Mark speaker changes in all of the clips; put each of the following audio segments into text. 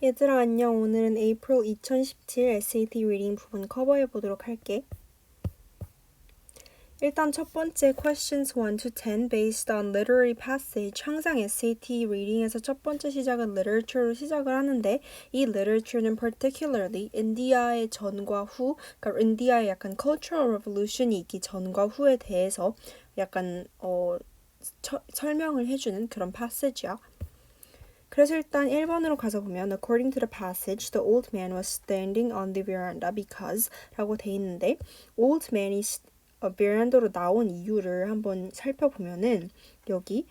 Speaker 1: 얘들아 안녕. 오늘은 April 2017 SAT 리딩 부분 커버해 보도록 할게. 일단 첫 번째 questions 1 to 10 based on literary passage. 항상 SAT reading에서 첫 번째 시작은 literature로 시작을 하는데 이 literature는 particularly 인디아의 전과 후, 그러니까 인디아의 약간 cultural revolution이 있기 전과 후에 대해서 약간 설명을 해주는 그런 passage야. 그래서 일단 1번으로 가서 보면 According to the passage, the old man was standing on the veranda because 라고 돼 있는데 old man이 베란다로 나온 이유를 한번 살펴보면은 여기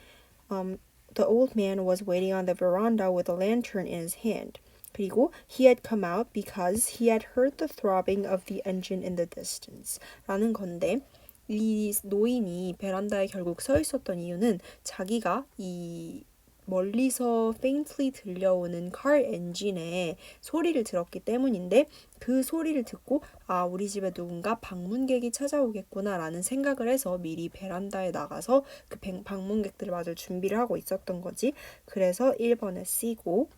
Speaker 1: the old man was waiting on the veranda with a lantern in his hand. 그리고 he had come out because he had heard the throbbing of the engine in the distance 라는 건데 이 노인이 베란다에 결국 서 있었던 이유는 자기가 이 멀리서 faintly 들려오는 car 엔진의 소리를 들었기 때문인데 그 소리를 듣고 아 우리 집에 누군가 방문객이 찾아오겠구나 라는 생각을 해서 미리 베란다에 나가서 그 방문객들을 맞을 준비를 하고 있었던 거지. 그래서 1번에 C고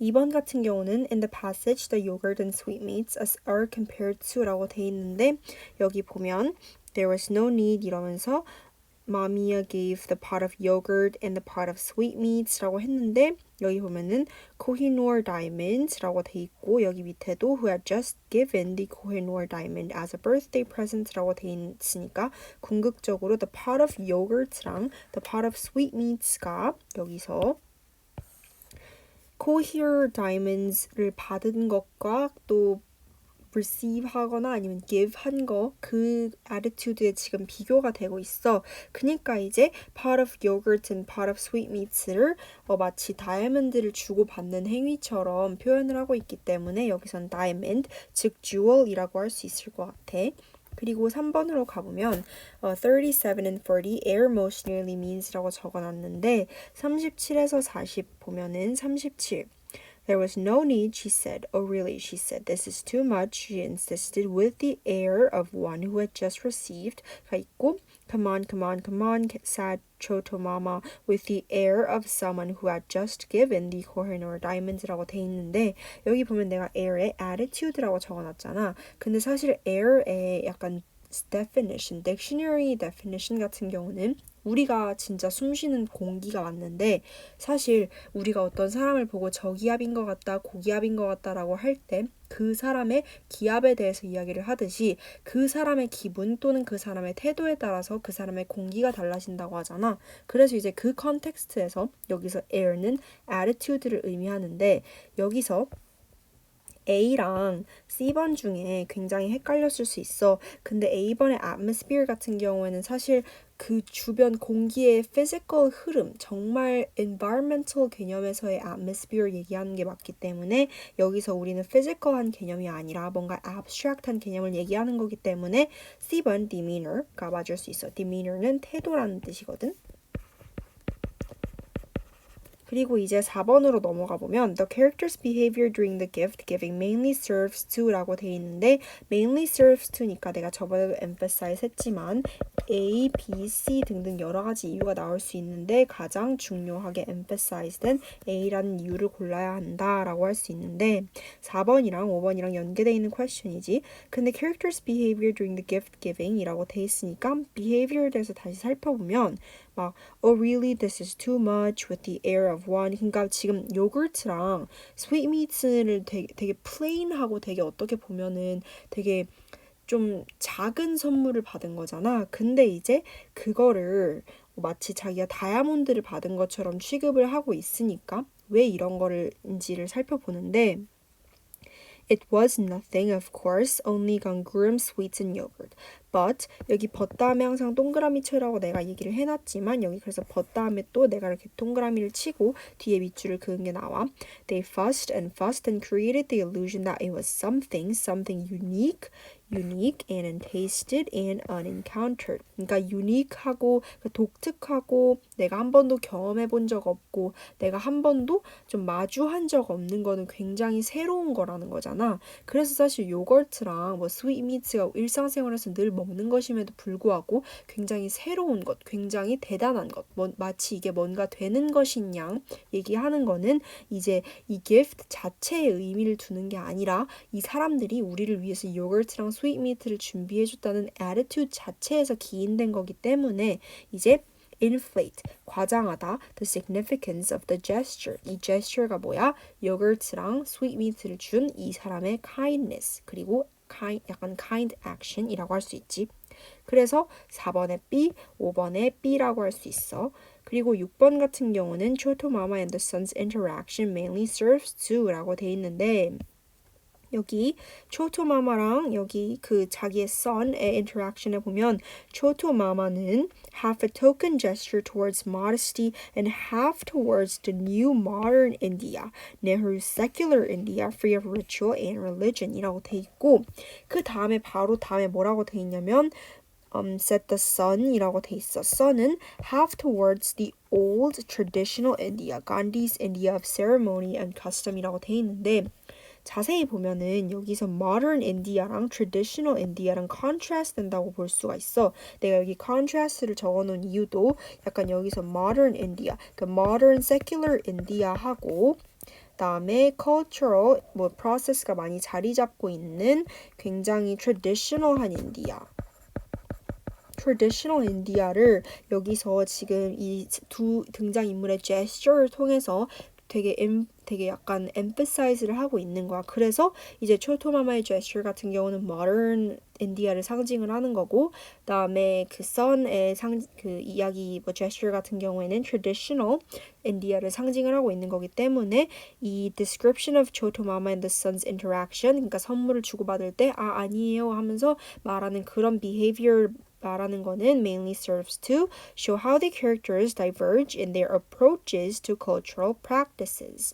Speaker 1: 2번 같은 경우는 in the passage the yogurt and sweetmeats are compared to 라고 돼 있는데 여기 보면 there was no need 이러면서 Mamiya gave the pot of yogurt and the pot of sweetmeats 라고 했는데 여기 보면은 Kohinoor diamond 라고 돼 있고 여기 밑에도 who had just given the Kohinoor diamond as a birthday present 라고 돼 있으니까 궁극적으로 the pot of yogurt랑 the pot of sweetmeats가 여기서 Kohinoor diamonds를 받은 것과 또 receive 하거나 아니면 give 한 거 그 attitude에 지금 비교가 되고 있어. 그니까 이제 pot of yogurt and pot of sweetmeats를 마치 다이아몬드를 주고받는 행위처럼 표현을 하고 있기 때문에 여기선 diamond, 즉 jewel이라고 할 수 있을 것 같아. 그리고 3번으로 가보면 37 and 40 air most nearly means라고 적어놨는데 37에서 40 보면은 37 There was no need, she said. Oh, really, she said. This is too much, she insisted with the air of one who had just received. 가 있고, come on, come on, come on, said Choto Mama with the air of someone who had just given the Kohinoor diamonds라고 돼 있는데 여기 보면 내가 air에 attitude라고 적어놨잖아. 근데 사실 air의 약간 definition, dictionary definition 같은 경우는 우리가 진짜 숨쉬는 공기가 맞는데 사실 우리가 어떤 사람을 보고 저기압인 것 같다, 고기압인 것 같다라고 할 때 그 사람의 기압에 대해서 이야기를 하듯이 그 사람의 기분 또는 그 사람의 태도에 따라서 그 사람의 공기가 달라진다고 하잖아. 그래서 이제 그 컨텍스트에서 여기서 air는 attitude를 의미하는데 여기서 A랑 C번 중에 굉장히 헷갈렸을 수 있어. 근데 A번의 atmosphere 같은 경우에는 사실 그 주변 공기의 physical 흐름, 정말 environmental 개념에서의 atmosphere 얘기하는 게 맞기 때문에 여기서 우리는 physical한 개념이 아니라 뭔가 abstract한 개념을 얘기하는 거기 때문에 C번 demeanor가 맞을 수 있어. demeanor는 태도라는 뜻이거든. 그리고 이제 4번으로 넘어가 보면 The character's behavior during the gift giving mainly serves to 라고 돼 있는데 mainly serves to니까 내가 저번에도 emphasize 했지만 A, B, C 등등 여러 가지 이유가 나올 수 있는데 가장 중요하게 emphasize된 A라는 이유를 골라야 한다라고 할 수 있는데 4번이랑 5번이랑 연계되어 있는 question이지. 근데 character's behavior during the gift giving 이라고 돼 있으니까 behavior에 대해서 다시 살펴보면 막 Oh really this is too much with the air of one. 그러니까 지금 요구르트랑 스윗미트를 되게 plain하고 되게 어떻게 보면은 되게 좀 작은 선물을 받은 거잖아. 근데 이제 그거를 마치 자기가 다이아몬드를 받은 것처럼 취급을 하고 있으니까 왜 이런 거를인지를 살펴보는데 It was nothing, of course, only Gangurum sweetened yogurt. But 여기 but 다음에 항상 동그라미 쳐라고 내가 얘기를 해놨지만 여기 그래서 but 다음에 또 내가 이렇게 동그라미를 치고 뒤에 밑줄을 그은 게 나와. They fussed and created the illusion that it was something unique and untasted and unencountered. 그러니까 unique하고 독특하고 내가 한 번도 경험해 본 적 없고 내가 한 번도 좀 마주한 적 없는 거는 굉장히 새로운 거라는 거잖아. 그래서 사실 요거트랑 뭐 스윗미트가 일상생활에서 늘 먹는 것임에도 불구하고 굉장히 새로운 것, 굉장히 대단한 것, 마치 이게 뭔가 되는 것인 양 얘기하는 거는 이제 이 gift 자체의 의미를 두는 게 아니라 이 사람들이 우리를 위해서 요거트랑 스윗미트를 준비해줬다는 attitude 자체에서 기인된 거기 때문에 이제 inflate, 과장하다, the significance of the gesture. 이 gesture가 뭐야? 요거트랑 스윗미트를 준 이 사람의 kindness, 그리고 약간 kind action이라고 할 수 있지. 그래서 4번에 B, 5번에 B라고 할 수 있어. 그리고 6번 같은 경우는 Choto Mama and the son's interaction mainly serves to라고 돼 있는데 여기 초토마마랑 여기 그 자기의 son의 interaction에 보면 초토마마는 half a token gesture towards modesty and half towards the new modern India, Nehru's secular India, free of ritual and religion이라고 돼 있고 그 다음에 바로 다음에 뭐라고 돼 있냐면 set the sun이라고 돼 있어. sun은 half towards the old traditional India, Gandhi's India of ceremony and custom이라고 돼 있는데 자세히 보면은 여기서 modern India랑 traditional India랑 contrast 된다고 볼 수가 있어. 내가 여기 contrast를 적어놓은 이유도 약간 여기서 modern India, 그 modern secular India하고 그다음에 cultural process가 많이 자리 잡고 있는 굉장히 traditional한 인디아. traditional India를 여기서 지금 이 두 등장인물의 gesture를 통해서 되게 약간 emphasize를 하고 있는 거야. 그래서 이제 초토마마의 gesture 같은 경우는 modern India를 상징을 하는 거고, 그다음에 그 son의 그 이야기 gesture 같은 경우에는 traditional India를 상징을 하고 있는 거기 때문에 이 description of 초토마마 and the son's interaction, 그러니까 선물을 주고받을 때 아니에요 하면서 말하는 그런 behavior 말하는 거는 mainly serves to show how the characters diverge in their approaches to cultural practices.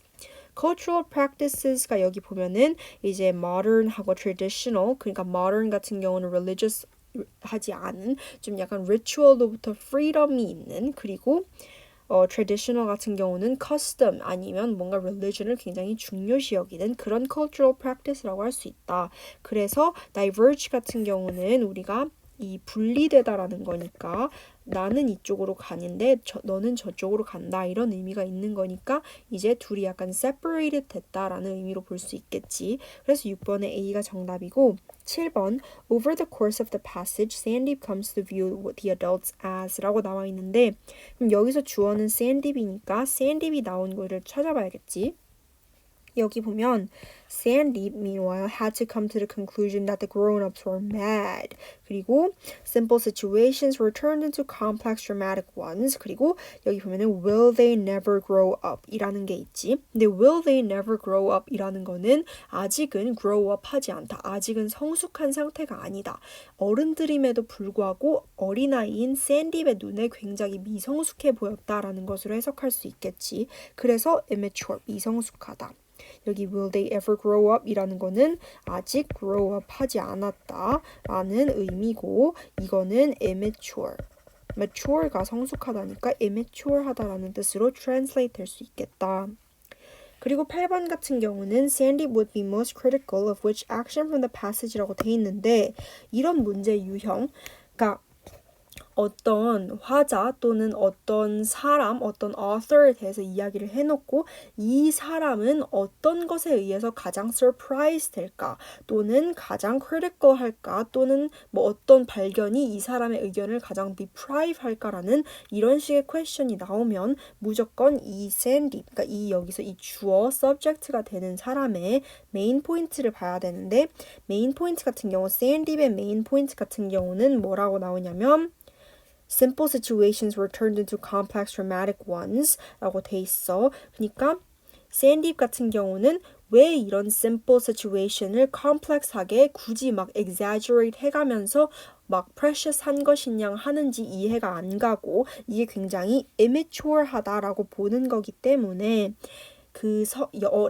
Speaker 1: cultural practices가 여기 보면은 이제 modern하고 traditional, 그러니까 modern 같은 경우는 religious 하지 않은 좀 약간 ritual로부터 freedom이 있는, 그리고 traditional 같은 경우는 custom 아니면 뭔가 religion을 굉장히 중요시 여기는 그런 cultural practice라고 할 수 있다. 그래서 diverge 같은 경우는 우리가 이 분리되다라는 거니까 나는 이쪽으로 가는데 너는 저쪽으로 간다 이런 의미가 있는 거니까 이제 둘이 약간 separated 됐다라는 의미로 볼 수 있겠지. 그래서 6번의 A가 정답이고 7번 Over the course of the passage, Sandeep comes to view the adults as 라고 나와 있는데 그럼 여기서 주어는 Sandeep이니까 Sandeep이 나온 거를 찾아봐야겠지. 여기 보면 Sandeep meanwhile had to come to the conclusion that the grown-ups were mad. 그리고 simple situations were turned into complex dramatic ones. 그리고 여기 보면은 will they never grow up 이라는 게 있지. 근데 will they never grow up 이라는 거는 아직은 grow up 하지 않다. 아직은 성숙한 상태가 아니다. 어른들임에도 불구하고 어린아이인 샌딥의 눈에 굉장히 미성숙해 보였다라는 것으로 해석할 수 있겠지. 그래서 immature, 미성숙하다. 여기 will they ever grow up 이라는 거는 아직 grow up 하지 않았다 라는 의미고 이거는 immature, mature가 성숙하다니까 immature 하다라는 뜻으로 translate 될 수 있겠다. 그리고 8번 같은 경우는 Sandeep would be most critical of which action from the passage라고 돼 있는데 이런 문제 유형, 그러니까 어떤 화자 또는 어떤 사람, 어떤 author에 대해서 이야기를 해놓고 이 사람은 어떤 것에 의해서 가장 surprise 될까 또는 가장 critical 할까 또는 뭐 어떤 발견이 이 사람의 의견을 가장 deprive 할까라는 이런 식의 question이 나오면 무조건 이 Sandeep, 그러니까 이 여기서 이 주어 subject가 되는 사람의 메인 포인트를 봐야 되는데 메인 포인트 같은 경우 Sandeep의 메인 포인트 같은 경우는 뭐라고 나오냐면 simple situations were turned into complex dramatic ones 라고 돼 있어. 그러니까 샌딥 같은 경우는 왜 이런 simple situation을 complex하게 굳이 막 exaggerate 해가면서 막 precious한 것이냐 하는지 이해가 안 가고 이게 굉장히 immature하다라고 보는 거기 때문에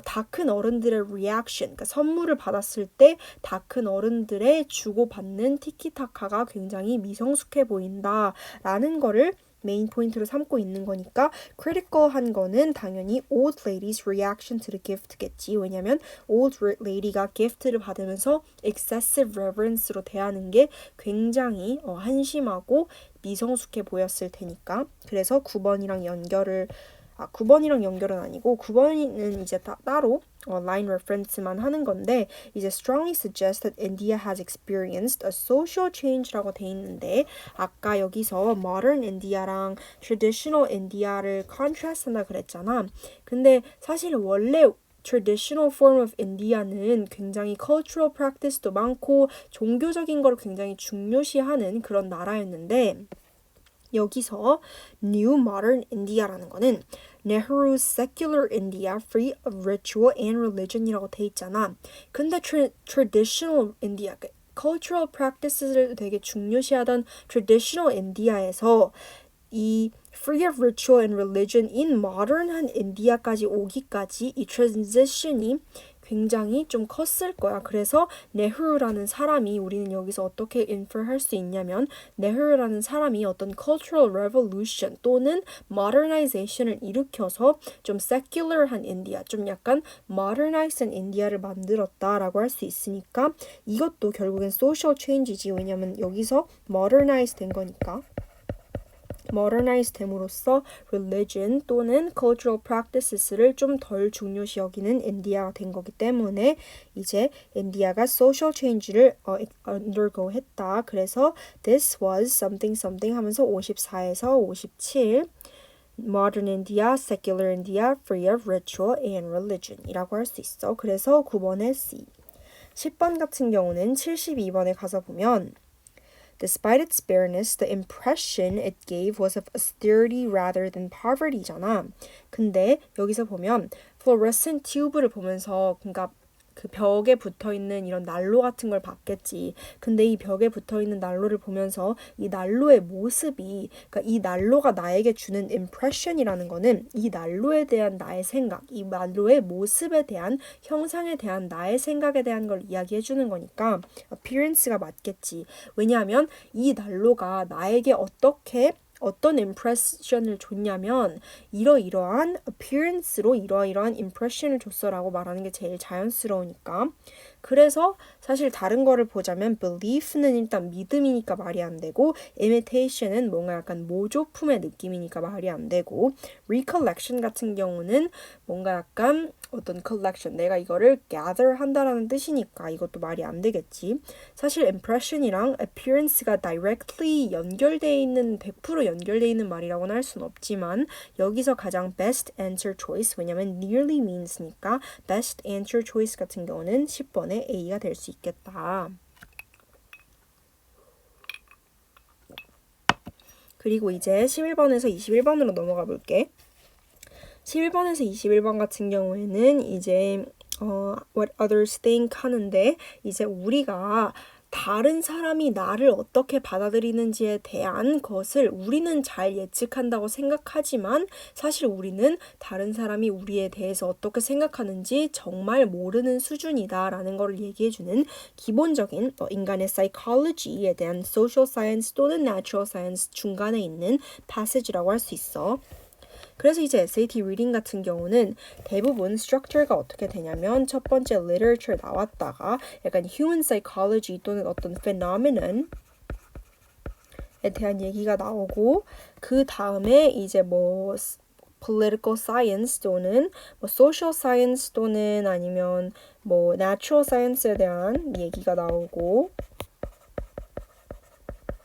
Speaker 1: 다 큰 어른들의 reaction, 그러니까 선물을 받았을 때 다 큰 어른들의 주고받는 티키타카가 굉장히 미성숙해 보인다라는 거를 메인 포인트로 삼고 있는 거니까 critical한 거는 당연히 old lady's reaction to the gift겠지. 왜냐면 old lady가 gift를 받으면서 excessive reverence로 대하는 게 굉장히 한심하고 미성숙해 보였을 테니까. 그래서 9번이랑 연결을 9번이랑 연결은 아니고 9번은 이제 따로 line reference만 하는 건데 이제 strongly suggest that India has experienced a social change라고 돼 있는데 아까 여기서 modern India랑 traditional India를 contrast한다 그랬잖아. 근데 사실 원래 traditional form of India는 굉장히 cultural practice도 많고 종교적인 걸 굉장히 중요시하는 그런 나라였는데 여기서 New Modern India라는 거는 Nehru's Secular India Free of Ritual and Religion이라고 돼 있잖아. 근데 Traditional India, cultural practices를 되게 중요시하던 Traditional India에서 이 Free of Ritual and Religion in Modern한 India까지 오기까지 이 transition이 굉장히 좀 컸을 거야. 그래서 네흐루라는 사람이 우리는 여기서 어떻게 infer할 수 있냐면 네흐루라는 사람이 어떤 cultural revolution 또는 modernization을 일으켜서 좀 secular한 인디아, 좀 약간 modernized 인디아를 만들었다라고 할 수 있으니까 이것도 결국엔 social change이지. 왜냐면 여기서 modernize 된 거니까. modernize 됨으로써 religion 또는 cultural practices를 좀 덜 중요시 여기는 인디아가 된 거기 때문에 이제 인디아가 social change를 undergo 했다. 그래서 this was something something 하면서 54에서 57 modern India, secular India, free of ritual and religion 이라고 할 수 있어. 그래서 9번에 C. 10번 같은 경우는 72번에 가서 보면 Despite its bareness, the impression it gave was of austerity rather than poverty잖아. 근데 여기서 보면 fluorescent tube를 보면서 그러니까 그 벽에 붙어있는 이런 난로 같은 걸 봤겠지. 근데 이 벽에 붙어있는 난로를 보면서 이 난로의 모습이 그러니까 이 난로가 나에게 주는 impression이라는 거는 이 난로에 대한 나의 생각, 이 난로의 모습에 대한 형상에 대한 나의 생각에 대한 걸 이야기해 주는 거니까 appearance가 맞겠지. 왜냐하면 이 난로가 나에게 어떤 impression을 줬냐면 이러이러한 appearance로 이러이러한 impression을 줬어라고 말하는 게 제일 자연스러우니까. 그래서 사실 다른 거를 보자면 belief는 일단 믿음이니까 말이 안 되고 imitation은 뭔가 약간 모조품의 느낌이니까 말이 안 되고 recollection 같은 경우는 뭔가 약간 어떤 collection 내가 이거를 gather 한다라는 뜻이니까 이것도 말이 안 되겠지. 사실 impression이랑 appearance가 directly 연결돼 있는 100% 연결돼 있는 말이라고는 할 수는 없지만 여기서 가장 best answer choice 왜냐면 nearly means니까 best answer choice 같은 경우는 10번에 A가 될 수 있겠다. 그리고 이제 11번에서 21번으로 넘어가 볼게. 11번에서 21번 같은 경우에는 이제 what others think 하는데 이제 우리가 다른 사람이 나를 어떻게 받아들이는지에 대한 것을 우리는 잘 예측한다고 생각하지만 사실 우리는 다른 사람이 우리에 대해서 어떻게 생각하는지 정말 모르는 수준이다라는 걸 얘기해주는 기본적인 인간의 psychology에 대한 social science 또는 natural science 중간에 있는 passage라고 할 수 있어. 그래서 이제 SAT reading 같은 경우는 대부분 structure가 어떻게 되냐면 첫 번째 literature 나왔다가 약간 human psychology 또는 어떤 phenomenon에 대한 얘기가 나오고 그 다음에 이제 뭐 political science 또는 뭐 social science 또는 아니면 뭐 natural science에 대한 얘기가 나오고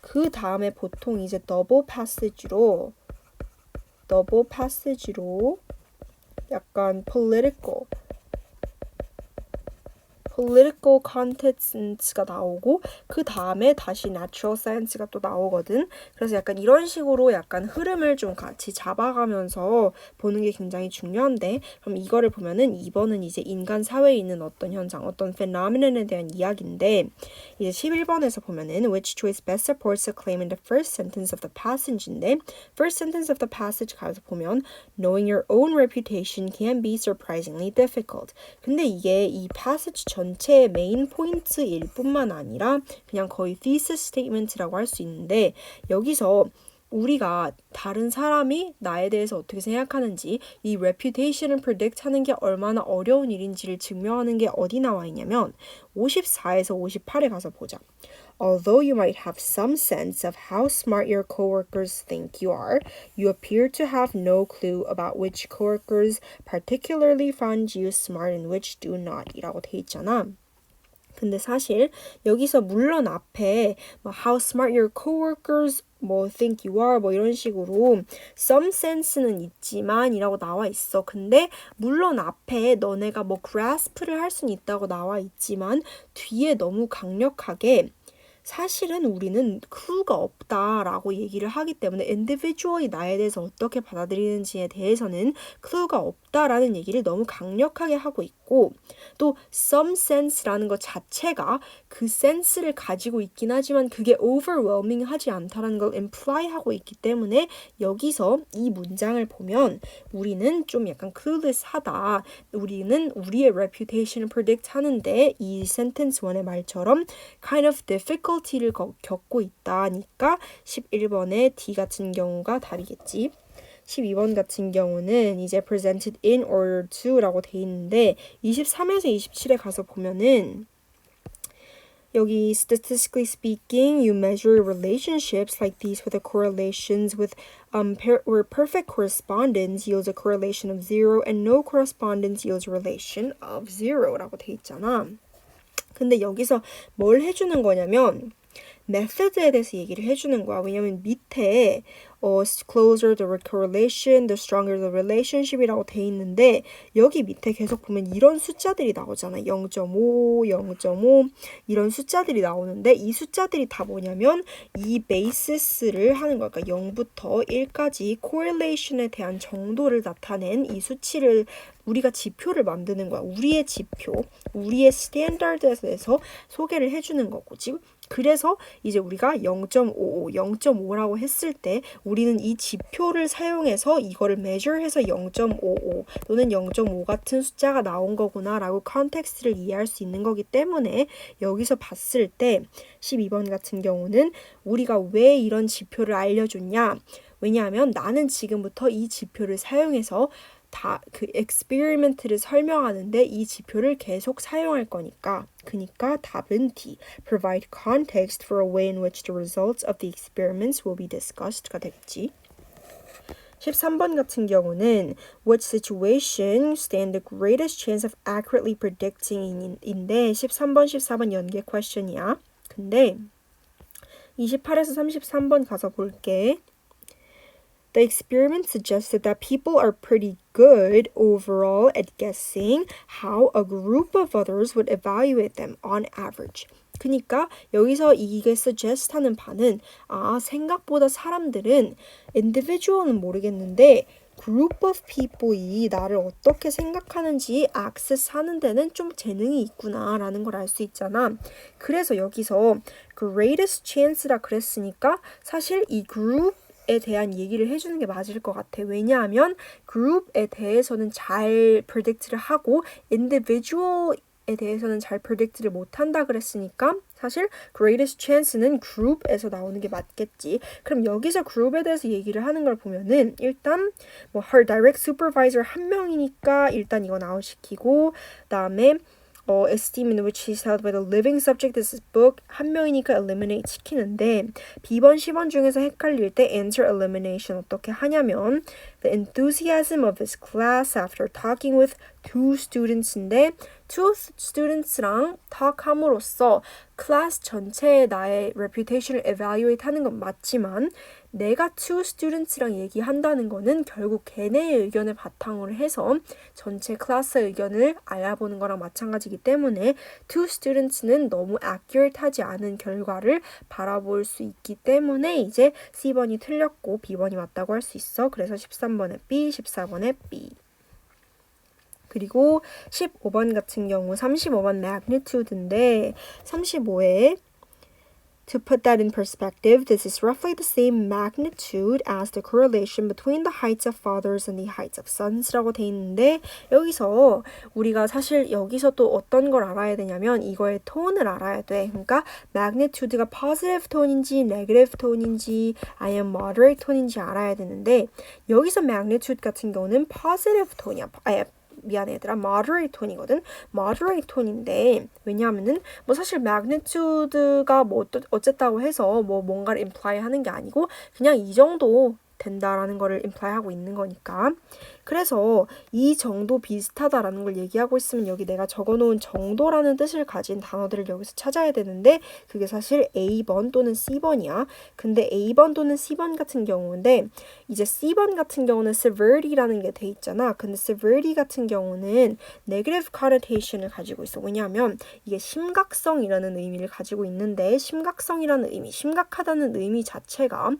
Speaker 1: 그 다음에 보통 이제 double passage로 약간 political context가 나오고 그 다음에 다시 natural science가 또 나오거든. 그래서 약간 이런 식으로 약간 흐름을 좀 같이 잡아가면서 보는 게 굉장히 중요한데 그럼 이거를 보면은 2번은 이제 인간 사회에 있는 어떤 현상, 어떤 phenomenon에 대한 이야기인데 이제 11번에서 보면은 which choice best supports the claim in the first sentence of the passage인데 first sentence of the passage 가서 보면 knowing your own reputation can be surprisingly difficult. 근데 이게 이 passage 전체의 메인 포인트일 뿐만 아니라 그냥 거의 thesis statement라고 할 수 있는데 여기서 우리가 다른 사람이 나에 대해서 어떻게 생각하는지 이 reputation을 predict 하는 게 얼마나 어려운 일인지를 증명하는 게 어디 나와 있냐면 54에서 58에 가서 보자. Although you might have some sense of how smart your coworkers think you are, you appear to have no clue about which coworkers particularly find you smart and which do not 이라고 돼 있잖아. 근데 사실 여기서 물론 앞에 how smart your coworkers think you are 이런 식으로 some sense는 있지만 이라고 나와 있어. 근데 물론 앞에 너네가 grasp를 할 수는 있다고 나와 있지만 뒤에 너무 강력하게 사실은 우리는 clue가 없다라고 얘기를 하기 때문에 individually 나에 대해서 어떻게 받아들이는지에 대해서는 clue가 없다라는 얘기를 너무 강력하게 하고 있고 또 some sense라는 것 자체가 그 sense를 가지고 있긴 하지만 그게 overwhelming 하지 않다라는 걸 imply 하고 있기 때문에 여기서 이 문장을 보면 우리는 좀 약간 clueless하다. 우리는 우리의 reputation을 predict 하는데 이 sentence 1의 말처럼 kind of difficulty를 겪고 있다니까 11번의 D 같은 경우가 답이겠지. 12번 같은 경우는 이제 presented in order to라고 돼 있는데 23에서 27에 가서 보면은 여기 statistically speaking, you measure relationships like these with the correlations with where perfect correspondence yields a correlation of 0 and no correspondence yields a relation of 0라고 돼 있잖아. 근데 여기서 뭘 해주는 거냐면 method에 대해서 얘기를 해주는 거야. 왜냐면 밑에 closer the correlation, the stronger the relationship이라고 돼 있는데 여기 밑에 계속 보면 이런 숫자들이 나오잖아. 0.5, 0.5 이런 숫자들이 나오는데 이 숫자들이 다 뭐냐면 이 basis를 하는 거야. 그러니까 0부터 1까지 correlation에 대한 정도를 나타낸 이 수치를 우리가 지표를 만드는 거야. 우리의 지표, 우리의 스탠다드에 대해서 소개를 해주는 거고 지금 그래서 이제 우리가 0.55, 0.5라고 했을 때 우리는 이 지표를 사용해서 이거를 measure해서 0.55 또는 0.5 같은 숫자가 나온 거구나 라고 컨텍스트를 이해할 수 있는 거기 때문에 여기서 봤을 때 12번 같은 경우는 우리가 왜 이런 지표를 알려줬냐 왜냐하면 나는 지금부터 이 지표를 사용해서 다 그 experiment를 설명하는데 이 지표를 계속 사용할 거니까 그러니까 답은 D. Provide context for a way in which the results of the experiments will be discussed가 되겠지. 13번 같은 경우는 What situation stand the greatest chance of accurately predicting 인데 13번, 14번 연계 퀘스천이야. 근데 28에서 33번 가서 볼게. The experiment suggested that people are pretty good overall at guessing how a group of others would evaluate them on average. 그러니까 여기서 이게 suggest 하는 바는 생각보다 사람들은 individual은 모르겠는데 group of people이 나를 어떻게 생각하는지 access 하는 데는 좀 재능이 있구나라는 걸 알 수 있잖아. 그래서 여기서 greatest chance라 그랬으니까 사실 이 그룹에 대한 얘기를 해주는 게 맞을 것 같아. 왜냐하면 그룹에 대해서는 잘 predict를 하고 individual에 대해서는 잘 predict를 못한다 그랬으니까 사실 greatest chance는 그룹에서 나오는 게 맞겠지. 그럼 여기서 그룹에 대해서 얘기를 하는 걸 보면은 일단 her direct supervisor 한 명이니까 일단 이거 나오시키고 그다음에 esteem in which is held by the living subject is book 한 명이니까 eliminate 시키는데 B번, C번 중에서 헷갈릴 때 answer elimination 어떻게 하냐면 the enthusiasm of his class after talking with two students인데 two students랑 talk함으로써 클래스 전체의 나의 reputation을 evaluate 하는 건 맞지만 내가 two students랑 얘기한다는 거는 결국 걔네의 의견을 바탕으로 해서 전체 클래스의 의견을 알아보는 거랑 마찬가지이기 때문에 two students는 너무 accurate하지 않은 결과를 바라볼 수 있기 때문에 이제 C번이 틀렸고 B번이 맞다고 할 수 있어. 그래서 13번에 B, 14번에 B. 그리고 15번 같은 경우 35번 magnitude인데 35에 To put that in perspective, this is roughly the same magnitude as the correlation between the heights of fathers and the heights of sons라고 돼 있는데 여기서 우리가 사실 여기서 또 어떤 걸 알아야 되냐면 이거의 톤을 알아야 돼. 그러니까 magnitude가 positive 톤인지 negative 톤인지 아니면 moderate 톤인지 알아야 되는데 여기서 magnitude 같은 경우는 positive 톤이야. 미안해 얘들아 moderate 톤이거든. moderate 톤인데 왜냐하면은 뭐 사실 magnitude가 뭐 어쨌다고 해서 뭐 뭔가를 imply 하는 게 아니고 그냥 이 정도 된다라는 거를 imply하고 있는 거니까. 그래서 이 정도 비슷하다라는 걸 얘기하고 있으면 여기 내가 적어놓은 정도라는 뜻을 가진 단어들을 여기서 찾아야 되는데 그게 사실 A번 또는 C번이야. 근데 A번 또는 C번 같은 경우인데 이제 C번 같은 경우는 severity라는 게 돼 있잖아. 근데 severity 같은 경우는 negative connotation을 가지고 있어. 왜냐하면 이게 심각성이라는 의미를 가지고 있는데 심각성이라는 의미, 심각하다는 의미 자체가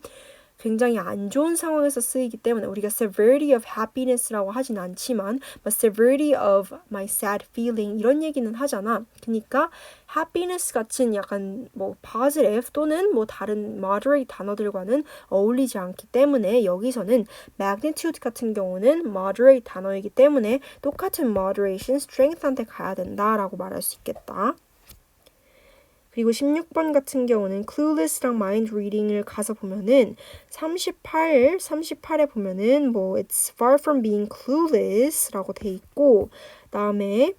Speaker 1: 굉장히 안 좋은 상황에서 쓰이기 때문에 우리가 severity of happiness라고 하진 않지만 but severity of my sad feeling 이런 얘기는 하잖아. 그러니까 happiness 같은 약간 뭐 positive 또는 뭐 다른 moderate 단어들과는 어울리지 않기 때문에 여기서는 magnitude 같은 경우는 moderate 단어이기 때문에 똑같은 moderation strength한테 가야 된다라고 말할 수 있겠다. 그리고 16번 같은 경우는 clueless랑 mind reading을 가서 보면은 38에 보면은 뭐 it's far from being clueless라고 돼 있고 다음에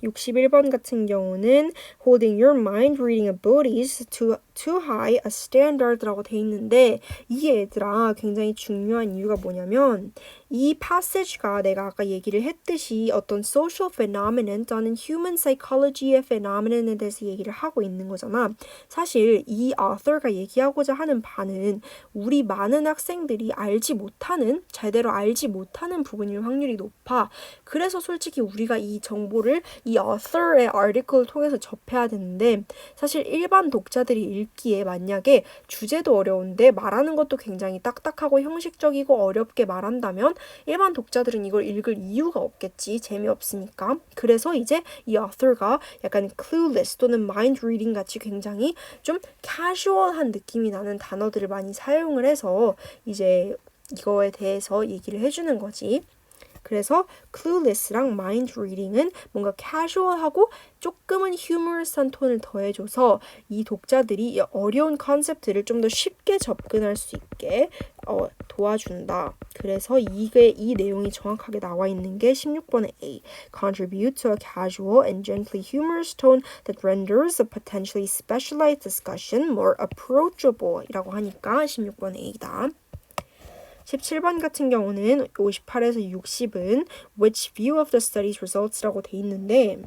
Speaker 1: 61번 같은 경우는 holding your mind reading abilities to high a standard라고 돼 있는데 이게 얘들아 굉장히 중요한 이유가 뭐냐면 이 passage가 내가 아까 얘기를 했듯이 어떤 social phenomenon 또는 human psychology의 phenomenon에 대해서 얘기를 하고 있는 거잖아. 사실 이 author가 얘기하고자 하는 바는 우리 많은 학생들이 제대로 알지 못하는 부분일 확률이 높아. 그래서 솔직히 우리가 이 정보를 이 author의 article을 통해서 접해야 되는데 사실 일반 독자들이 읽기에 만약에 주제도 어려운데 말하는 것도 굉장히 딱딱하고 형식적이고 어렵게 말한다면 일반 독자들은 이걸 읽을 이유가 없겠지. 재미없으니까. 그래서 이제 이 author가 약간 clueless 또는 mind reading 같이 굉장히 좀 casual한 느낌이 나는 단어들을 많이 사용을 해서 이제 이거에 대해서 얘기를 해주는 거지. 그래서 clueless랑 mind reading은 뭔가 casual하고 조금은 humorous한 톤을 더해줘서 이 독자들이 이 어려운 컨셉트를 좀 더 쉽게 접근할 수 있게 도와준다. 그래서 이 내용이 정확하게 나와 있는 게 16번의 A. Contribute to a casual and gently humorous tone that renders a potentially specialized discussion more approachable 이라고 하니까 16번의 A다. 17번 같은 경우는 58에서 60은 which view of the study's results라고 돼 있는데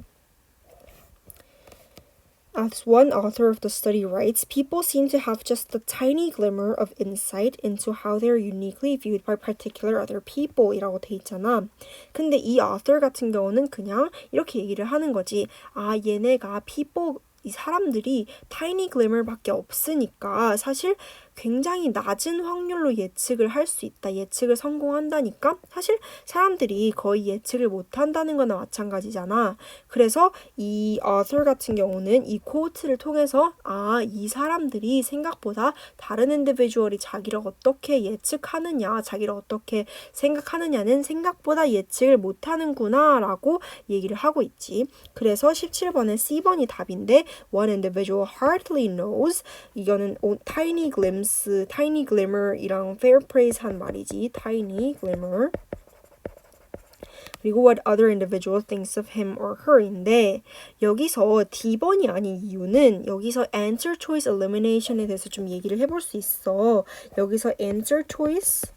Speaker 1: As one author of the study writes, people seem to have just a tiny glimmer of insight into how they are uniquely viewed by particular other people 이라고 돼 있잖아. 근데 이 author 같은 경우는 그냥 이렇게 얘기를 하는 거지. 얘네가 이 사람들이 tiny glimmer밖에 없으니까 사실 굉장히 낮은 확률로 예측을 할 수 있다. 예측을 성공한다니까 사실 사람들이 거의 예측을 못한다는 거나 마찬가지잖아. 그래서 이 author 같은 경우는 이 quote를 통해서 이 사람들이 생각보다 다른 individual이 자기를 어떻게 예측하느냐, 자기를 어떻게 생각하느냐는 생각보다 예측을 못하는구나 라고 얘기를 하고 있지. 그래서 17번에 C번이 답인데 One individual hardly knows 이거는 tiny glimmer이랑 fair praise 한 말이지. tiny glimmer. 그리고 what other individual thinks of him or her인데 여기서 D번이 아닌 이유는 여기서 answer choice elimination에 대해서 좀 얘기를 해볼 수 있어. 여기서 answer choice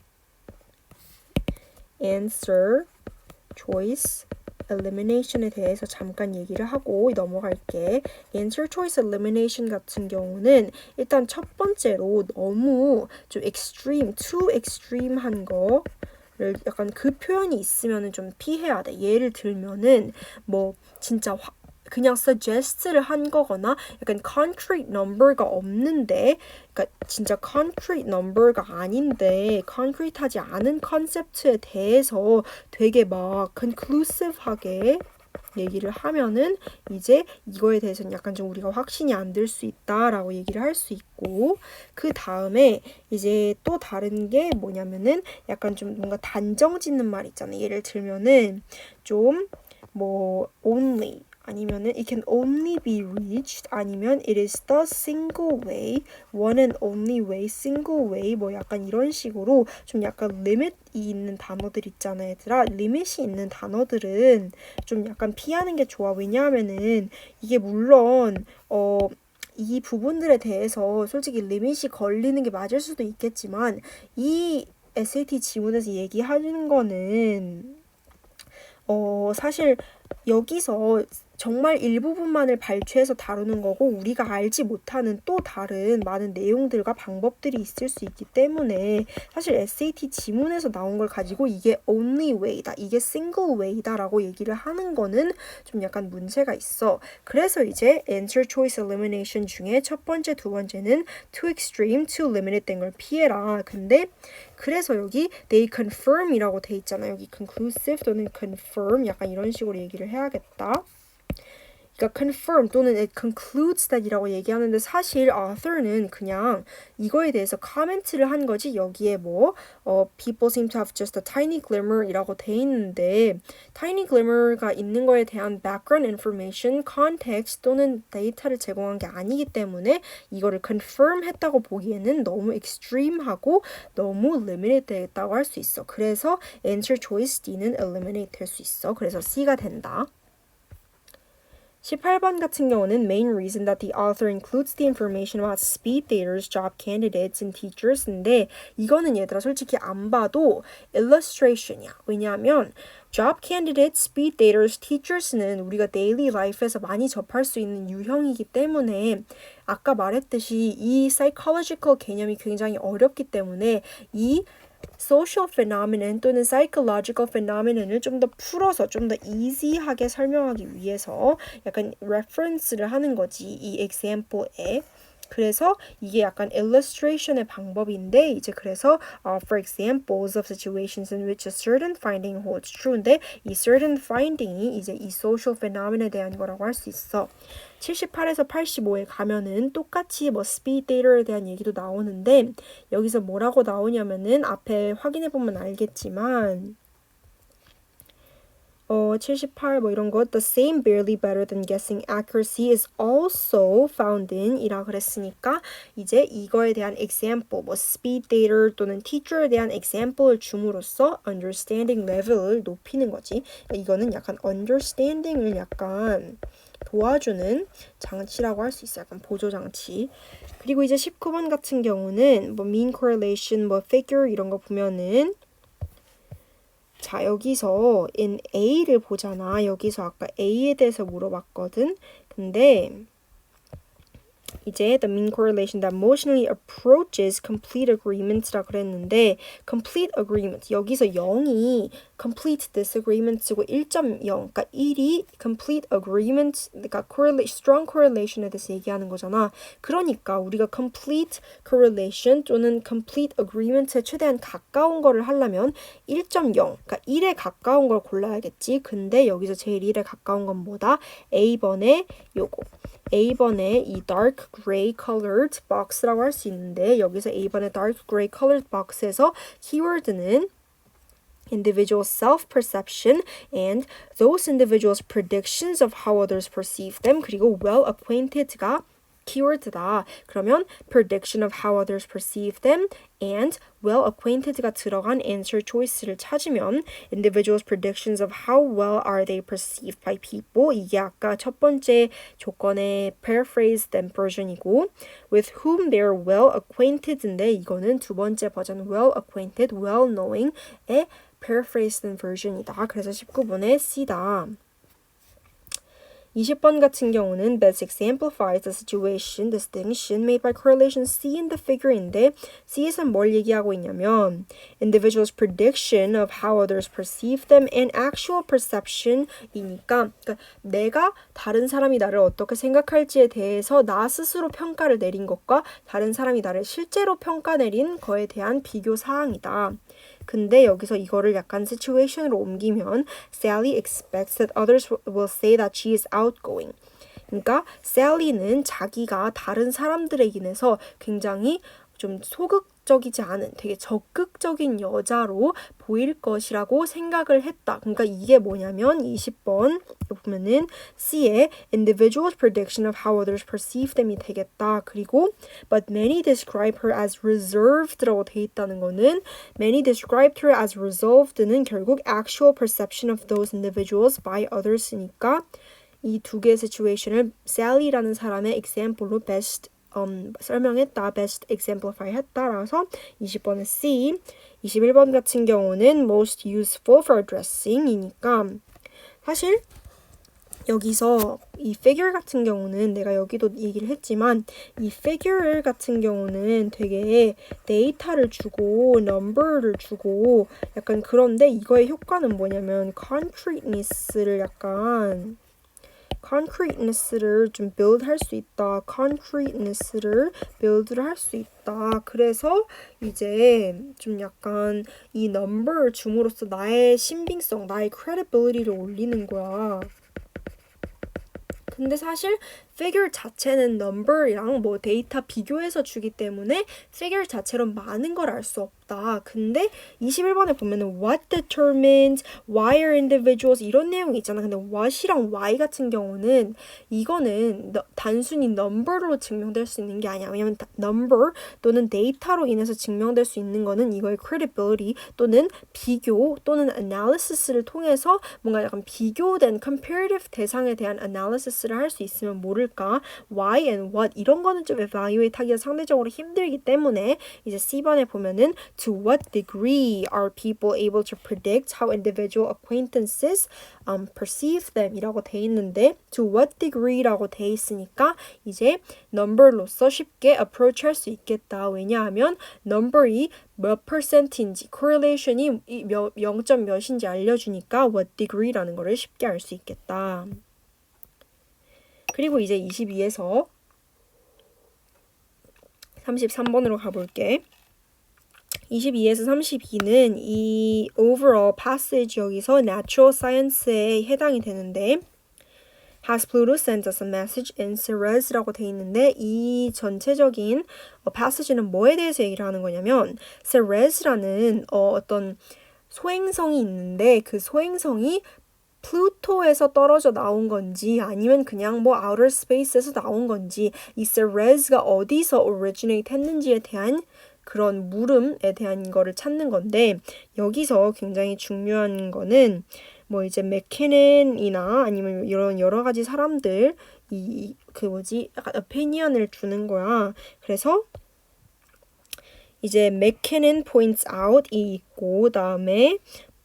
Speaker 1: elimination에 대해서 잠깐 얘기를 하고 넘어갈게. answer choice elimination 같은 경우는 일단 첫 번째로 너무 좀 too extreme한 거를 약간 그 표현이 있으면은 좀 피해야 돼. 예를 들면은 뭐 진짜 그냥 suggest를 한 거거나 약간 concrete number가 없는데 그러니까 진짜 concrete number가 아닌데 concrete하지 않은 컨셉트에 대해서 되게 막 conclusive하게 얘기를 하면은 이제 이거에 대해서는 약간 좀 우리가 확신이 안 들 수 있다라고 얘기를 할 수 있고 그 다음에 이제 또 다른 게 뭐냐면은 약간 좀 뭔가 단정 짓는 말 있잖아요. 예를 들면은 좀 뭐 only 아니면은 it can only be reached 아니면 it is the single way, one and only way, single way 뭐 약간 이런 식으로 좀 약간 limit이 있는 단어들 있잖아요, 얘들아. limit이 있는 단어들은 좀 약간 피하는 게 좋아. 왜냐하면은 이게 물론 이 부분들에 대해서 솔직히 리밋이 걸리는 게 맞을 수도 있겠지만 이 SAT 지문에서 얘기하는 거는 사실 여기서 정말 일부분만을 발췌해서 다루는 거고 우리가 알지 못하는 또 다른 많은 내용들과 방법들이 있을 수 있기 때문에 사실 SAT 지문에서 나온 걸 가지고 이게 only way다, 이게 single way다 라고 얘기를 하는 거는 좀 약간 문제가 있어. 그래서 이제 answer choice elimination 중에 첫 번째, 두 번째는 too extreme, too limited 된 걸 피해라. 근데 그래서 여기 they confirm 이라고 돼 있잖아요. 여기 conclusive 또는 confirm 약간 이런 식으로 얘기를 해야겠다. 그러니까 confirm 또는 it concludes that 이라고 얘기하는데 사실 author는 그냥 이거에 대해서 코멘트를 한 거지 여기에 뭐 people seem to have just a tiny glimmer 이라고 돼 있는데 tiny glimmer가 있는 거에 대한 background information, context 또는 데이터를 제공한 게 아니기 때문에 이거를 confirm 했다고 보기에는 너무 extreme하고 너무 limited 됐다고 할 수 있어. 그래서 answer choice D는 eliminate 될 수 있어. 그래서 C가 된다. 18번 같은 경우는 main reason that the author includes the information about speed daters, job candidates, and teachers인데 이거는 얘들아 솔직히 안 봐도 illustration이야. 왜냐하면 job candidates, speed daters, teachers는 우리가 daily life에서 많이 접할 수 있는 유형이기 때문에 아까 말했듯이 이 psychological 개념이 굉장히 어렵기 때문에 이 social phenomenon 또는 psychological phenomenon을 좀 더 풀어서 좀 더 easy하게 설명하기 위해서 약간 reference를 하는 거지 이 example에. 그래서 이게 약간 illustration의 방법인데 이제 그래서 for examples of situations in which a certain finding holds true인데 이 certain finding이 이제 이 social phenomenon에 대한 거라고 할 수 있어. 78에서 85에 가면은 똑같이 뭐 speed data에 대한 얘기도 나오는데 여기서 뭐라고 나오냐면은 앞에 확인해 보면 알겠지만 78 뭐 이런 거 the same barely better than guessing accuracy is also found in 이라 그랬으니까 이제 이거에 대한 example 뭐 speed data 또는 teacher에 대한 example을 줌으로써 understanding level을 높이는 거지. 이거는 약간 understanding을 약간 도와주는 장치라고 할 수 있어요. 약간 보조 장치. 그리고 이제 19번 같은 경우는 뭐 mean correlation, 뭐 figure 이런 거 보면은 자, 여기서 in A를 보잖아. 여기서 아까 A에 대해서 물어봤거든. 근데 이제 the mean correlation that motionally approaches complete agreement라 그랬는데 complete agreement 여기서 0이 complete disagreement이고 1.0 그러니까 1이 complete agreement 그러니까 strong correlation에 대해서 얘기하는 거잖아. 그러니까 우리가 complete correlation 또는 complete agreement에 최대한 가까운 거를 하려면 1.0 그러니까 1에 가까운 걸 골라야겠지. 근데 여기서 제일 1에 가까운 건 뭐다? A번에 요거 A번에 이 dark gray colored box라고 할 수 있는데 여기서 A번에 dark gray colored box에서 키워드는 individual self-perception and those individuals' predictions of how others perceive them 그리고 well-acquainted가 키워드다. 그러면 prediction of how others perceive them and well-acquainted가 들어간 answer choice를 찾으면 individuals' predictions of how well are they perceived by people 이게 아까 첫 번째 조건의 paraphrased version이고 with whom they are well-acquainted인데 이거는 두 번째 버전 well-acquainted, well-knowing의 paraphrased version이다. 그래서 19번에 C다. 20번 같은 경우는 best exemplifies the situation distinction made by correlation C in the figure인데 C에서는 뭘 얘기하고 있냐면 individuals' prediction of how others perceive them and actual perception이니까 그러니까 내가 다른 사람이 나를 어떻게 생각할지에 대해서 나 스스로 평가를 내린 것과 다른 사람이 나를 실제로 평가 내린 거에 대한 비교 사항이다. 근데 여기서 이거를 약간 situation으로 옮기면 Sally expects that others will say that she is outgoing. 그러니까 셀리는 자기가 다른 사람들에 인해서 굉장히 좀 소극적이지 않은 되게 적극적인 여자로 보일 것이라고 생각을 했다. 그러니까 이게 뭐냐면 20번 보면은 C의 individual's prediction of how others perceive them이 되겠다. 그리고 but many describe her as reserved라고 돼 있다는 거는 many described her as reserved는 결국 actual perception of those individuals by others니까 이 두 개의 situation을 Sally라는 사람의 example로 best 설명했다. best exemplify 했다라서 20번은 C. 21번 같은 경우는 most useful for dressing이니까 사실 여기서 이 figure 같은 경우는 내가 여기도 얘기를 했지만 이 figure 같은 경우는 되게 데이터를 주고 number를 주고 약간 그런데 이거의 효과는 뭐냐면 concreteness를 약간 concreteness를 좀 build 할 수 있다. concreteness를 build를 할 수 있다. 그래서 이제 좀 약간 이 number를 줌으로써 나의 신빙성, 나의 credibility를 올리는 거야. 근데 사실 figure 자체는 number이랑 뭐 데이터 비교해서 주기 때문에 figure 자체로 많은 걸 알 수 없다. 근데 21번에 보면은 what determines, why are individuals 이런 내용이 있잖아. 근데 what이랑 why 같은 경우는 이거는 단순히 number로 증명될 수 있는 게 아니야. 왜냐면 number 또는 데이터로 인해서 증명될 수 있는 거는 이거의 credibility 또는 비교 또는 analysis를 통해서 뭔가 약간 비교된 comparative 대상에 대한 analysis를 할 수 있으면 모를까. why and what 이런 거는 좀 evaluate 하기가 상대적으로 힘들기 때문에 이제 C번에 보면은 to what degree are people able to predict how individual acquaintances perceive them 이라고 돼 있는데 to what degree라고 돼 있으니까 이제 number로서 쉽게 approach 할 수 있겠다. 왜냐하면 number이 몇 %인지 correlation이 0점 몇인지 알려주니까 what degree라는 거를 쉽게 알 수 있겠다. 그리고 이제 22에서 33번으로 가볼게. 22에서 32는 이 overall passage 여기서 natural science에 해당이 되는데 Has Pluto sent us a message in Ceres라고 돼 있는데 이 전체적인 passage는 뭐에 대해서 얘기를 하는 거냐면 Ceres라는 어떤 소행성이 있는데 그 소행성이 플루토에서 떨어져 나온 건지 아니면 그냥 뭐 outer space에서 나온 건지 이 Ceres가 어디서 originate 했는지에 대한 그런 물음에 대한 거를 찾는 건데 여기서 굉장히 중요한 거는 뭐 이제 맥키넨이나 아니면 이런 여러 가지 사람들 약간 opinion을 주는 거야. 그래서 이제 맥키넨 points out이 있고 그다음에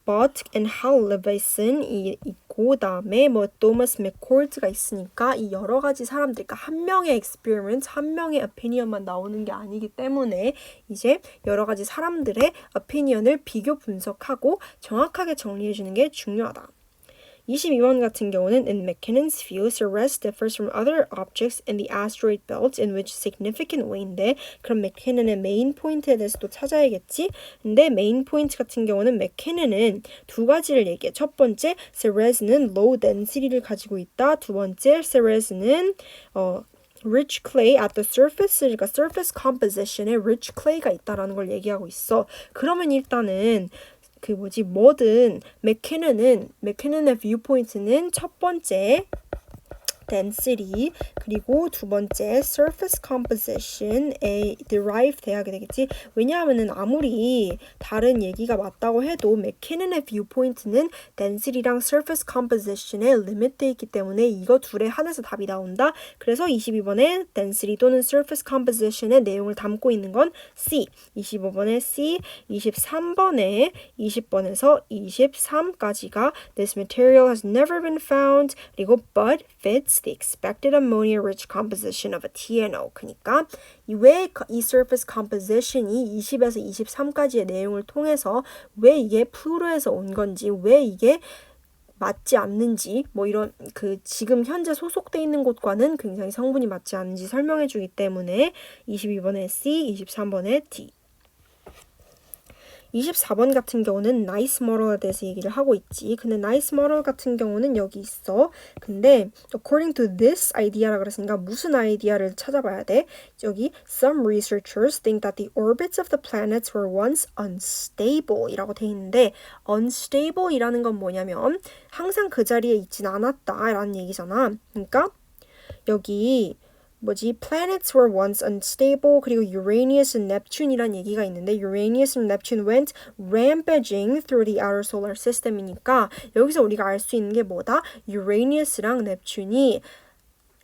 Speaker 1: But and Hal Levison이 있고 그다음에 뭐 토마스 맥코드가 있으니까 이 여러 가지 사람들 그러니까 한 명의 experiment, 한 명의 opinion만 나오는 게 아니기 때문에 이제 여러 가지 사람들의 opinion을 비교 분석하고 정확하게 정리해 주는 게 중요하다. 22번 같은 경우는 In McKinnon's view, Ceres differs from other objects in the asteroid belt in which significant way인데 그럼 맥키넌의 메인 포인트에 대해서 또 찾아야겠지? 근데 메인 포인트 같은 경우는 맥키넌은 두 가지를 얘기해. 첫 번째, Ceres는 low density를 가지고 있다. 두 번째, Ceres는 rich clay at the surface, 그러니까 surface composition에 rich clay가 있다라는 걸 얘기하고 있어. 그러면 일단은 뭐든 맥키넌의 뷰포인트는 첫 번째 density 그리고 두 번째 surface composition에 derive 돼야 되겠지. 왜냐하면은 아무리 다른 얘기가 맞다고 해도 맥키넌의 viewpoint는 density랑 surface composition에 limit돼 있기 때문에 이거 둘에 한해서 답이 나온다. 그래서 22번에 density 또는 surface composition의 내용을 담고 있는 건 C. 25번에 C, 23번에 20번에서 23까지가 This material has never been found 그리고 but fits the expected ammonia-rich composition of a TNO. 그러니까 왜 이 surface composition이 20에서 23까지의 내용을 통해서 왜 이게 플루토에서 온 건지, 왜 이게 맞지 않는지, 뭐 이런 지금 현재 소속돼 있는 곳과는 굉장히 성분이 맞지 않는지 설명해 주기 때문에 22번에 C, 23번에 D. 24번 같은 경우는 nice model에 대해서 얘기를 하고 있지. 근데 nice model 같은 경우는 여기 있어. 근데 according to this idea라 그랬으니까 무슨 아이디어를 찾아봐야 돼? 여기 some researchers think that the orbits of the planets were once unstable 이라고 돼 있는데 unstable 이라는 건 뭐냐면 항상 그 자리에 있진 않았다 라는 얘기잖아. 그러니까 여기 planets were once unstable 그리고 Uranus and Neptune이란 얘기가 있는데 Uranus and Neptune went rampaging through the outer solar system이니까 여기서 우리가 알 수 있는 게 뭐다? Uranus랑 넵튠이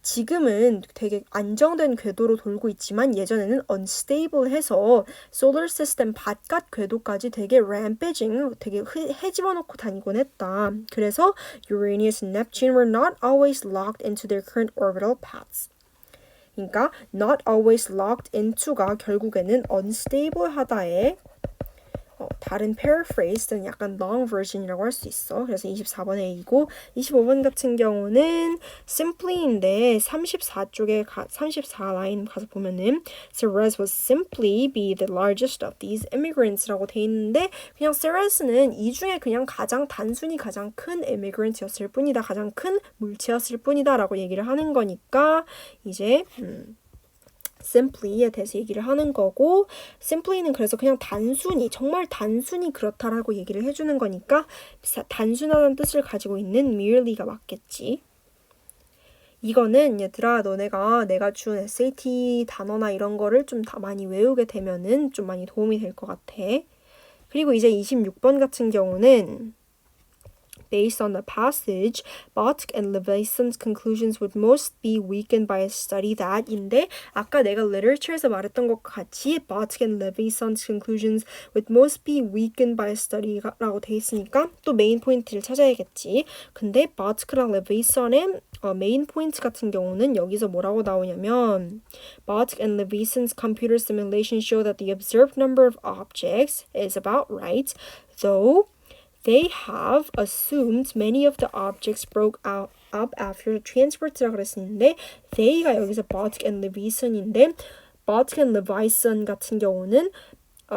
Speaker 1: 지금은 되게 안정된 궤도로 돌고 있지만 예전에는 unstable해서 solar system 바깥 궤도까지 되게 rampaging, 되게 헤집어 놓고 다니곤 했다. 그래서 Uranus and Neptune were not always locked into their current orbital paths. 그러니까 not always locked into가 결국에는 unstable하다의 다른 paraphrase는 약간 long version이라고 할 수 있어. 그래서 24번에 A이고 25번 같은 경우는 simply인데 34쪽에 34 라인 가서 보면은 Ceres was simply be the largest of these immigrants 라고 돼 있는데 그냥 Ceres는 이 중에 그냥 단순히 가장 큰 immigrant였을 뿐이다. 가장 큰 물체였을 뿐이다 라고 얘기를 하는 거니까 이제 simply에 대해서 얘기를 하는 거고 simply는 그래서 그냥 정말 단순히 그렇다라고 얘기를 해주는 거니까 단순하다는 뜻을 가지고 있는 merely가 맞겠지. 이거는 얘들아 내가 준 SAT 단어나 이런 거를 좀 다 많이 외우게 되면은 좀 많이 도움이 될 것 같아. 그리고 이제 26번 같은 경우는 Based on the passage, Botic and Leviathan's conclusions would most be weakened by a study that 인데 아까 내가 literature에서 말했던 것과 같이 Botic and Leviathan's conclusions would most be weakened by a study라고 돼 있으니까 또 메인 포인트를 찾아야겠지. 근데 Botic랑 Leviathan의 메인 포인트 같은 경우는 여기서 뭐라고 나오냐면 Botic and Leviathan's computer simulations show that the observed number of objects is about right, though They have assumed many of the objects broke up after transport라 그랬었는데 they가 여기서 Botic and Leviathan인데 Botic and Leviathan 같은 경우는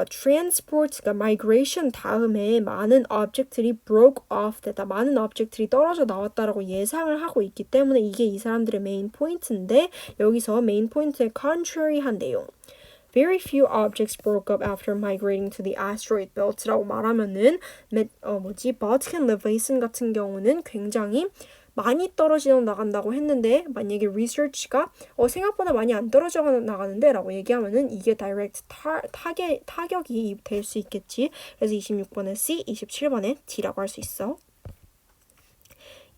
Speaker 1: transport, 그러니까 migration 다음에 많은 object들이 broke off 됐다. 많은 object들이 떨어져 나왔다라고 예상을 하고 있기 때문에 이게 이 사람들의 메인 포인트인데 여기서 메인 포인트의 contrary한 내용. Very few objects broke up after migrating to the asteroid belt라고 말하면은 Botic and Leviathan 같은 경우는 굉장히 많이 떨어져 나간다고 했는데 만약에 research가 생각보다 많이 안 떨어져 나가는데 라고 얘기하면은 이게 direct 타격이 될 수 있겠지. 그래서 26번에 C, 27번에 D라고 할 수 있어.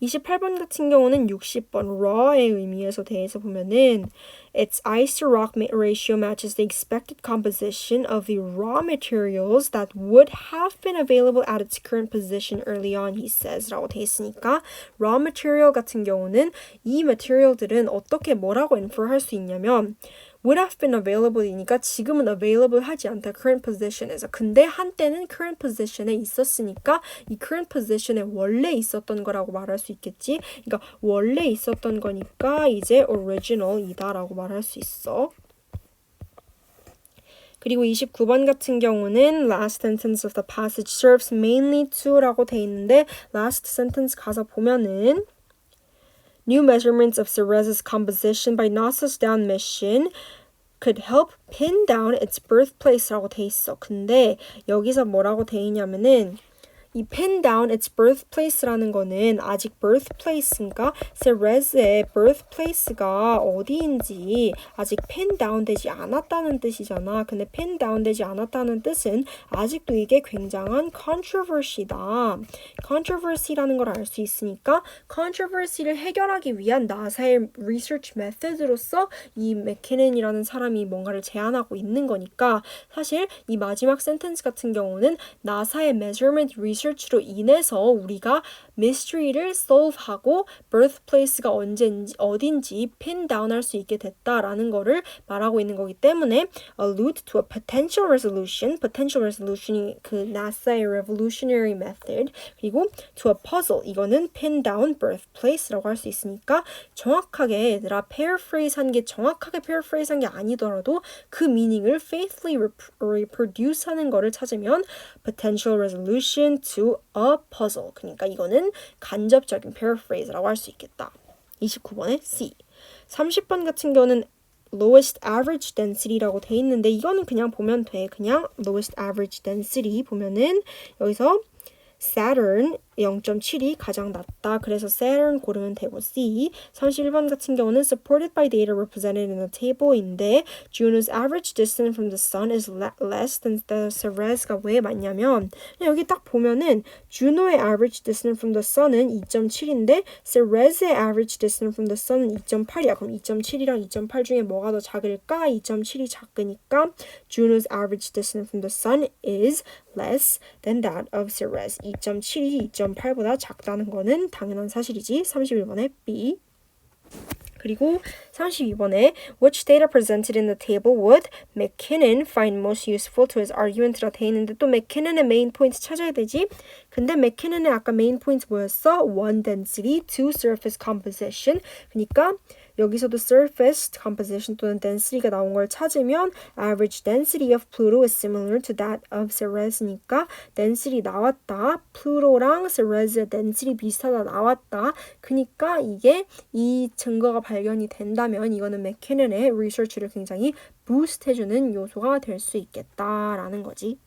Speaker 1: 28번 같은 경우는 60번 raw의 의미에서 대해서 보면은 its ice to rock ratio matches the expected composition of the raw materials that would have been available at its current position early on, he says 라고 돼 있으니까 raw material 같은 경우는 이 material들은 어떻게 뭐라고 infer할 수 있냐면 would have been available이니까 지금은 available 하지 않다 current position에서. 근데 한때는 current position에 있었으니까 이 current position에 원래 있었던 거라고 말할 수 있겠지. 그러니까 원래 있었던 거니까 이제 original이다 라고 말할 수 있어. 그리고 29번 같은 경우는 last sentence of the passage serves mainly to 라고 돼 있는데 last sentence 가서 보면은 New measurements of Ceres's composition by NASA's down mission could help pin down its birthplace라고 돼 있어. 근데 여기서 뭐라고 돼 있냐면은 이 pin down its birthplace라는 거는 아직 birthplace인가? Ceres의 birthplace가 어디인지 아직 pin down 되지 않았다는 뜻이잖아. 근데 pin down 되지 않았다는 뜻은 아직도 이게 굉장한 controversy다. controversy라는 걸 알 수 있으니까 controversy를 해결하기 위한 나사의 research method로서 이 맥키넨이라는 사람이 뭔가를 제안하고 있는 거니까 사실 이 마지막 센텐스 같은 경우는 나사의 measurement research 리서치로 인해서 우리가 mystery를 solve하고 birthplace가 언제인지 어딘지 pin down 할 수 있게 됐다라는 거를 말하고 있는 거기 때문에 allude to a potential resolution이 그 NASA의 revolutionary method 그리고 to a puzzle 이거는 pin down birthplace라고 할 수 있으니까 정확하게 얘들아 paraphrase 한 게 정확하게 paraphrase 한 게 아니더라도 그 meaning을 faithfully reproduce 하는 거를 찾으면 potential resolution to a puzzle 그러니까 이거는 간접적인 paraphrase라고 할 수 있겠다. 29번에 C 30번 같은 경우는 lowest average density라고 돼 있는데 이거는 그냥 보면 돼. 그냥 lowest average density 보면은 여기서 Saturn 0.7이 가장 낮다. 그래서 Saturn 고르면 되고 C 31번 같은 경우는 supported by data represented in the table인데 Juno's average distance from the sun is less than the Ceres가 왜 맞냐면 여기 딱 보면은 Juno의 average distance from the sun은 2.7인데 Ceres의 average distance from the sun은 2.8이야. 그럼 2.7이랑 2.8 중에 뭐가 더 작을까? 2.7이 작으니까 Juno's average distance from the sun is less than that of Ceres. 2.7이 2.8보다 작다는 거는 당연한 사실이지. 31번에 B. 그리고 32번에 which data presented in the table would McKinnon find most useful to his argument라 돼 있는데 또 McKinnon의 메인 포인트 찾아야 되지. 근데 McKinnon의 아까 메인 포인트 뭐였어? 1 density, 2 surface composition. 그러니까 여기서도 surface composition 또는 density가 나온 걸 찾으면 average density of Pluto is similar to that of Ceres니까 density 나왔다. Pluto랑 Ceres의 density 비슷하다 나왔다. 그러니까 이게 이 증거가 발견이 된다면 이거는 맥키넌의 리서치를 굉장히 부스트해주는 요소가 될 수 있겠다라는 거지.